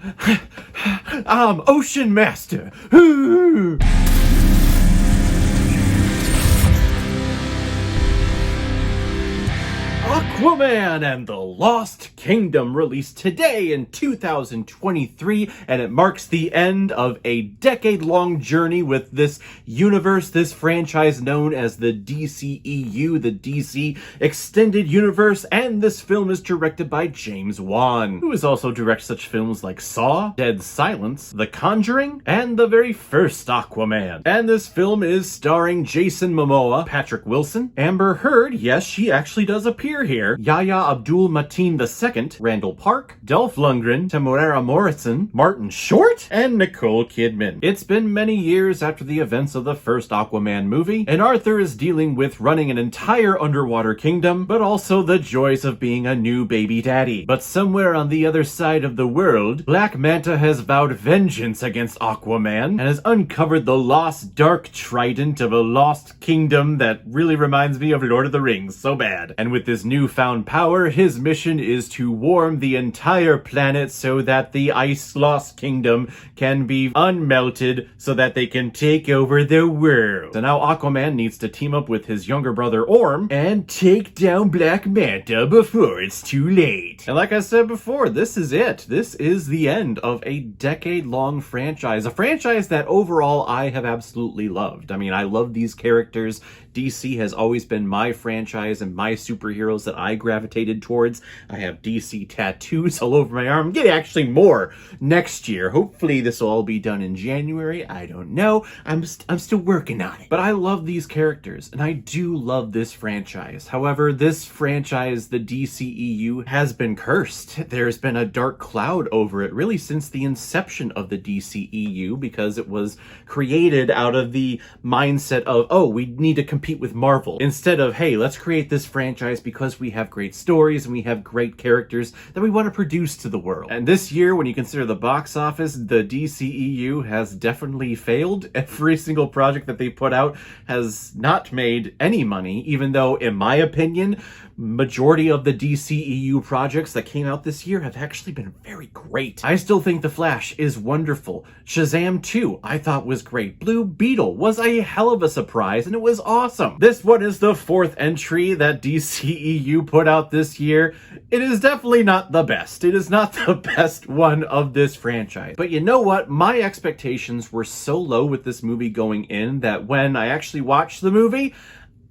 I'm Ocean Master. Aquaman and the Lost Kingdom released today in 2023, and it marks the end of a decade-long journey with this universe, this franchise known as the DCEU, the DC Extended Universe, and this film is directed by James Wan, who has also directed such films like Saw, Dead Silence, The Conjuring, and the very first Aquaman. And this film is starring Jason Momoa, Patrick Wilson, Amber Heard, yes, she actually does appear here, Yahya Abdul-Mateen II, Randall Park, Dolph Lundgren, Temuera Morrison, Martin Short, and Nicole Kidman. It's been many years after the events of the first Aquaman movie, and Arthur is dealing with running an entire underwater kingdom, but also the joys of being a new baby daddy. But somewhere on the other side of the world, Black Manta has vowed vengeance against Aquaman and has uncovered the lost dark trident of a lost kingdom that really reminds me of Lord of the Rings so bad. And with this newfound power, his mission is to warm the entire planet so that the ice lost kingdom can be unmelted so that they can take over the world. So now Aquaman needs to team up with his younger brother Orm and take down Black Manta before it's too late. And like I said before, this is it. This is the end of a decade-long franchise. A franchise that overall I have absolutely loved. I mean, I love these characters. DC has always been my franchise and my superheroes that I gravitated towards. I have DC tattoos all over my arm. Get actually more next year. Hopefully this will all be done in January. I don't know. I'm still working on it. But I love these characters, and I do love this franchise. However, this franchise, the DCEU, has been cursed. There's been a dark cloud over it really since the inception of the DCEU, because it was created out of the mindset of, oh, we need to compete with Marvel, instead of, hey, let's create this franchise because we have great stories and we have great characters that we want to produce to the world. And this year, when you consider the box office, the DCEU has definitely failed. Every single project that they put out has not made any money, even though, in my opinion, majority of the DCEU projects that came out this year have actually been very great. I still think The Flash is wonderful. Shazam 2 I thought was great. Blue Beetle was a hell of a surprise, and it was awesome. This one is the fourth entry that DCEU put out this year. It is definitely not the best. It is not the best one of this franchise. But you know what? My expectations were so low with this movie going in that when I actually watched the movie,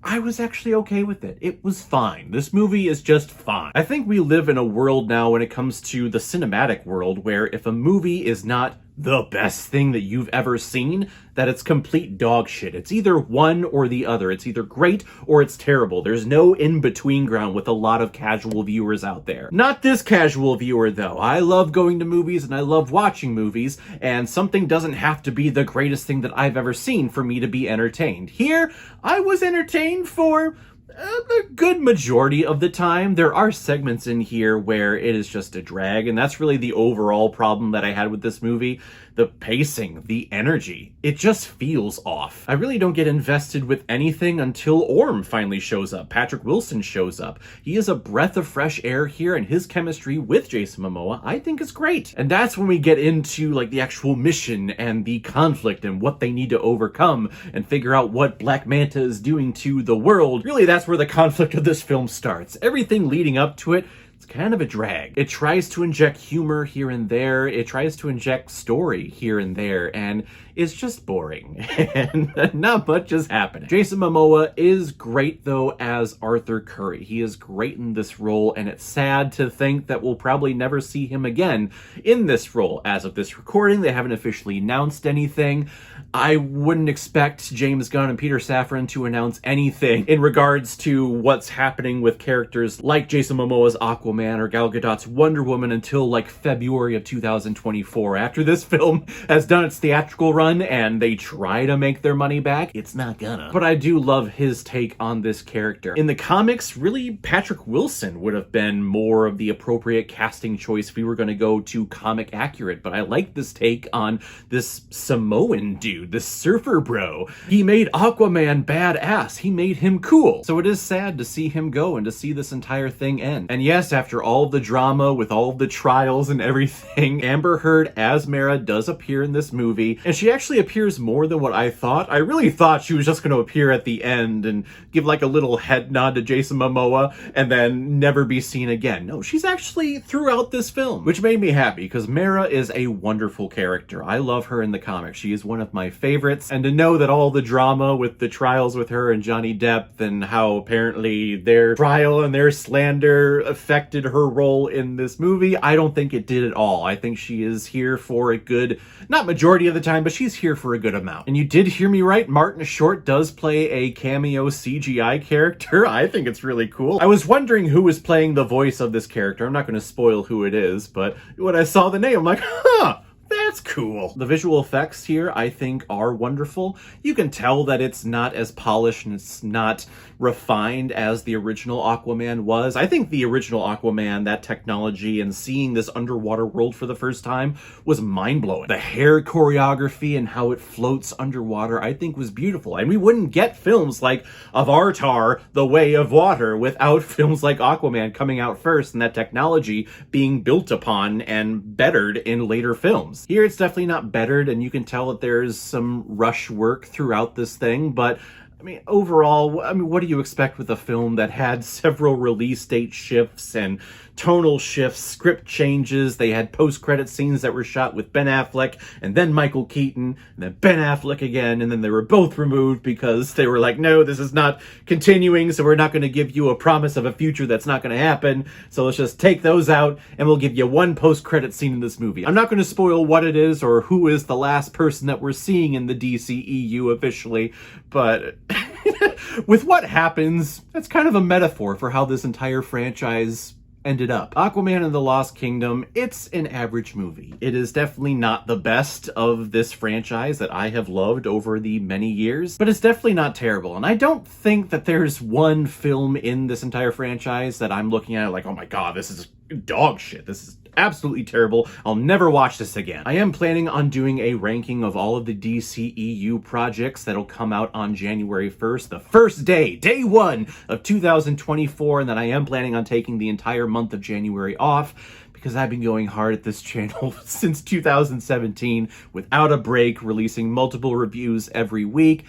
I was actually okay with it. It was fine. This movie is just fine. I think we live in a world now when it comes to the cinematic world where if a movie is not the best thing that you've ever seen, that it's complete dog shit. It's either one or the other. It's either great or it's terrible. There's no in-between ground with a lot of casual viewers out there. Not this casual viewer, though. I love going to movies and I love watching movies, and something doesn't have to be the greatest thing that I've ever seen for me to be entertained. Here, I was entertained for a good majority of the time. There are segments in here where it is just a drag, and that's really the overall problem that I had with this movie. The pacing, the energy, it just feels off. I really don't get invested with anything until Orm finally shows up. Patrick Wilson shows up. He is a breath of fresh air here, and his chemistry with Jason Momoa, I think, is great. And that's when we get into like the actual mission and the conflict and what they need to overcome and figure out what Black Manta is doing to the world. Really, that's where the conflict of this film starts. Everything leading up to it, it's kind of a drag. It tries to inject humor here and there. It tries to inject story here and there, and it's just boring. And not much is happening. Jason Momoa is great, though, as Arthur Curry. He is great in this role, and it's sad to think that we'll probably never see him again in this role. As of this recording, they haven't officially announced anything. I wouldn't expect James Gunn and Peter Safran to announce anything in regards to what's happening with characters like Jason Momoa's Aquaman or Gal Gadot's Wonder Woman until like February of 2024. After this film has done its theatrical run and they try to make their money back, it's not gonna. But I do love his take on this character. In the comics, really, Patrick Wilson would have been more of the appropriate casting choice if we were gonna go to comic accurate, but I like this take on this Samoan dude, this surfer bro. He made Aquaman badass. He made him cool. So it is sad to see him go and to see this entire thing end. And yes, after all the drama with all the trials and everything, Amber Heard as Mera does appear in this movie, and she actually appears more than what I thought. I really thought she was just going to appear at the end and give like a little head nod to Jason Momoa and then never be seen again. No, she's actually throughout this film, which made me happy because Mera is a wonderful character. I love her in the comics. She is one of my favorites, and to know that all the drama with the trials with her and Johnny Depp and how apparently their trial and their slander affected her role in this movie, I don't think it did at all. I think she is here for a good, not majority of the time, but she's here for a good amount. And you did hear me right, Martin Short does play a cameo CGI character. I think it's really cool. I was wondering who was playing the voice of this character. I'm not going to spoil who it is, but when I saw the name, I'm like, huh! That's cool. The visual effects here, I think, are wonderful. You can tell that it's not as polished and it's not refined as the original Aquaman was. I think the original Aquaman, that technology and seeing this underwater world for the first time was mind-blowing. The hair choreography and how it floats underwater, I think was beautiful. And we wouldn't get films like Avatar, The Way of Water, without films like Aquaman coming out first and that technology being built upon and bettered in later films. Here it's definitely not bettered, and you can tell that there's some rush work throughout this thing, but I mean, overall, what do you expect with a film that had several release date shifts and tonal shifts, script changes? They had post-credit scenes that were shot with Ben Affleck and then Michael Keaton and then Ben Affleck again, and then they were both removed because they were like, no, this is not continuing, so we're not going to give you a promise of a future that's not going to happen, so let's just take those out and we'll give you one post-credit scene in this movie. I'm not going to spoil what it is or who is the last person that we're seeing in the DCEU officially, but with what happens, that's kind of a metaphor for how this entire franchise ended up. Aquaman and the Lost Kingdom, it's an average movie. It is definitely not the best of this franchise that I have loved over the many years, but it's definitely not terrible. And I don't think that there's one film in this entire franchise that I'm looking at like, oh my god, this is dog shit. This is absolutely terrible. I'll never watch this again. I am planning on doing a ranking of all of the DCEU projects that'll come out on January 1st, the first day one of 2024, and then I am planning on taking the entire month of January off because I've been going hard at this channel since 2017 without a break, releasing multiple reviews every week.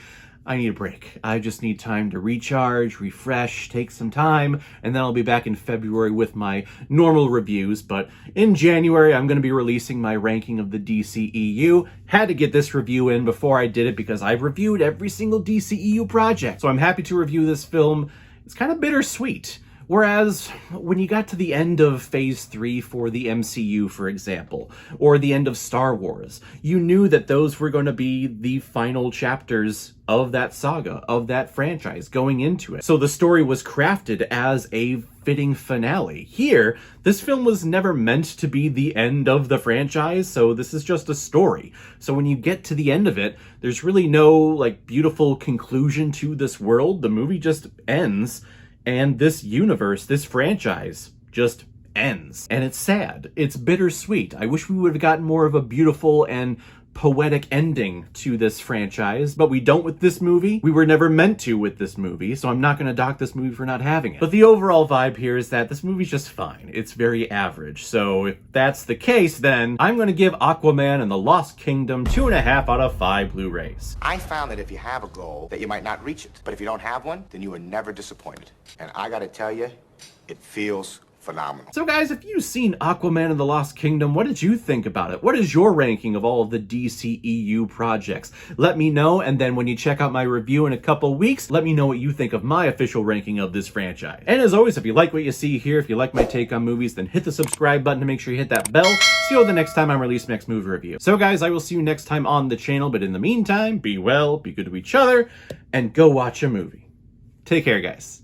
I need a break. I just need time to recharge, refresh, take some time, and then I'll be back in February with my normal reviews. But in January, I'm going to be releasing my ranking of the DCEU. Had to get this review in before I did it because I've reviewed every single DCEU project. So I'm happy to review this film. It's kind of bittersweet. Whereas when you got to the end of Phase 3 for the MCU, for example, or the end of Star Wars, you knew that those were going to be the final chapters of that saga, of that franchise going into it. So the story was crafted as a fitting finale. Here, this film was never meant to be the end of the franchise, so this is just a story. So when you get to the end of it, there's really no, like, beautiful conclusion to this world. The movie just ends. And this universe, this franchise, just ends. And it's sad. It's bittersweet. I wish we would have gotten more of a beautiful and poetic ending to this franchise, but we don't with this movie. We were never meant to with this movie, so I'm not going to dock this movie for not having it. But the overall vibe here is that this movie's just fine. It's very average. So if that's the case, then I'm going to give Aquaman and the Lost Kingdom 2.5 out of 5 Blu-rays. I found that if you have a goal, that you might not reach it. But if you don't have one, then you are never disappointed. And I gotta tell you, it feels phenomenal. So guys, if you've seen Aquaman and the Lost Kingdom, what did you think about it? What is your ranking of all of the DCEU projects? Let me know, and then when you check out my review in a couple weeks, let me know what you think of my official ranking of this franchise. And as always, if you like what you see here, if you like my take on movies, then hit the subscribe button to make sure you hit that bell. See you the next time I release my next movie review. So guys, I will see you next time on the channel, but in the meantime, be well, be good to each other, and go watch a movie. Take care, guys.